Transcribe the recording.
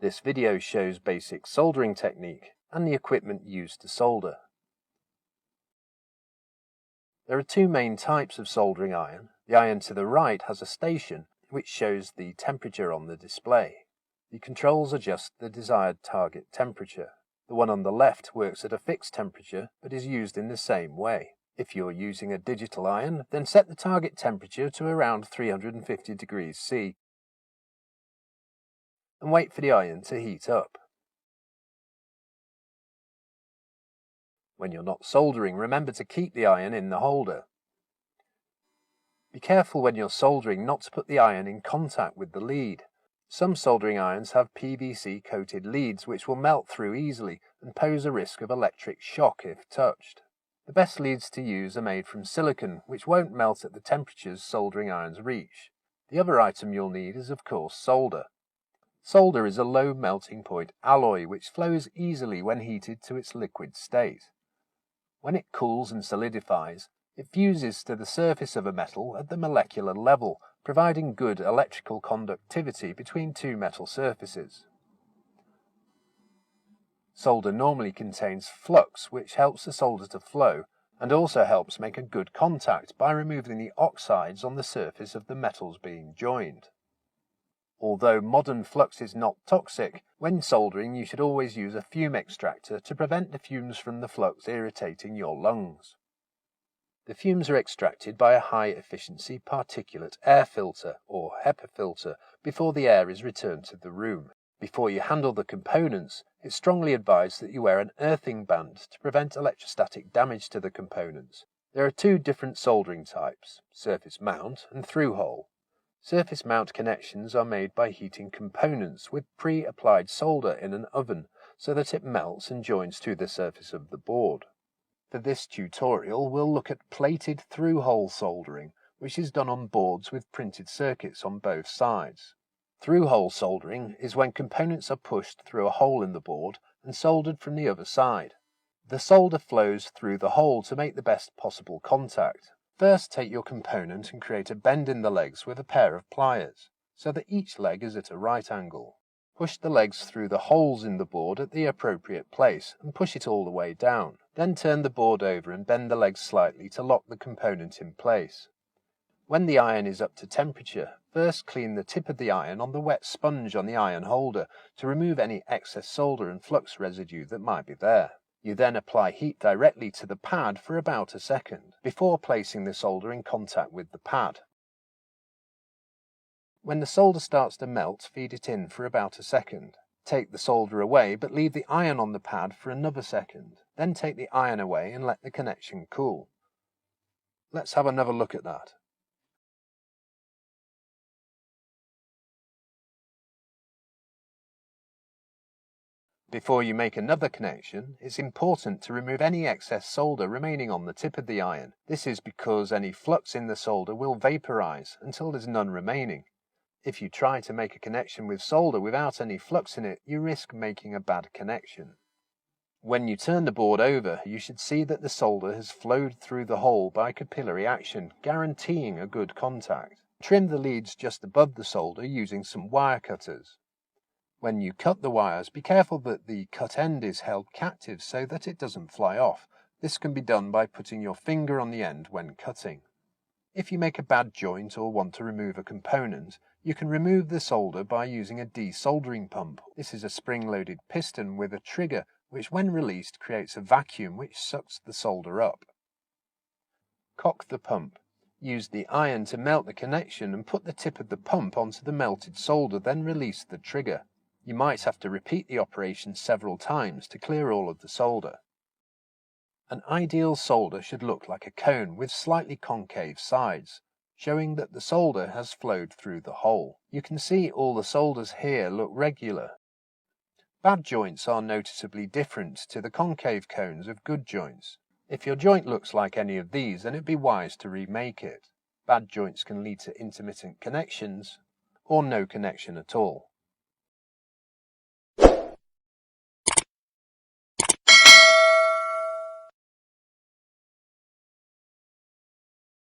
This video shows basic soldering technique and the equipment used to solder. There are two main types of soldering iron. The iron to the right has a station which shows the temperature on the display. The controls adjust the desired target temperature. The one on the left works at a fixed temperature but is used in the same way. If you're using a digital iron, then set the target temperature to around 350 degrees C and wait for the iron to heat up. When you're not soldering, remember to keep the iron in the holder. Be careful when you're soldering not to put the iron in contact with the lead. Some soldering irons have PVC coated leads which will melt through easily and pose a risk of electric shock if touched. The best leads to use are made from silicon, which won't melt at the temperatures soldering irons reach. The other item you'll need is of course solder. Solder is a low melting point alloy which flows easily when heated to its liquid state. When it cools and solidifies, it fuses to the surface of a metal at the molecular level, providing good electrical conductivity between two metal surfaces. Solder normally contains flux, which helps the solder to flow, and also helps make a good contact by removing the oxides on the surface of the metals being joined. Although modern flux is not toxic, when soldering you should always use a fume extractor to prevent the fumes from the flux irritating your lungs. The fumes are extracted by a high-efficiency particulate air filter, or HEPA filter, before the air is returned to the room. Before you handle the components, it's strongly advised that you wear an earthing band to prevent electrostatic damage to the components. There are two different soldering types, surface mount and through-hole. Surface mount connections are made by heating components with pre-applied solder in an oven so that it melts and joins to the surface of the board. For this tutorial, we'll look at plated through-hole soldering, which is done on boards with printed circuits on both sides. Through-hole soldering is when components are pushed through a hole in the board and soldered from the other side. The solder flows through the hole to make the best possible contact. First, take your component and create a bend in the legs with a pair of pliers, so that each leg is at a right angle. Push the legs through the holes in the board at the appropriate place and push it all the way down. Then turn the board over and bend the legs slightly to lock the component in place. When the iron is up to temperature, first clean the tip of the iron on the wet sponge on the iron holder to remove any excess solder and flux residue that might be there. You then apply heat directly to the pad for about a second, before placing the solder in contact with the pad. When the solder starts to melt, feed it in for about a second. Take the solder away, but leave the iron on the pad for another second. Then take the iron away and let the connection cool. Let's have another look at that. Before you make another connection, it's important to remove any excess solder remaining on the tip of the iron. This is because any flux in the solder will vaporize until there's none remaining. If you try to make a connection with solder without any flux in it, you risk making a bad connection. When you turn the board over, you should see that the solder has flowed through the hole by capillary action, guaranteeing a good contact. Trim the leads just above the solder using some wire cutters. When you cut the wires, be careful that the cut end is held captive so that it doesn't fly off. This can be done by putting your finger on the end when cutting. If you make a bad joint or want to remove a component, you can remove the solder by using a desoldering pump. This is a spring-loaded piston with a trigger which when released creates a vacuum which sucks the solder up. Cock the pump. Use the iron to melt the connection and put the tip of the pump onto the melted solder, then release the trigger. You might have to repeat the operation several times to clear all of the solder. An ideal solder should look like a cone with slightly concave sides, showing that the solder has flowed through the hole. You can see all the solders here look regular. Bad joints are noticeably different to the concave cones of good joints. If your joint looks like any of these, then it'd be wise to remake it. Bad joints can lead to intermittent connections or no connection at all.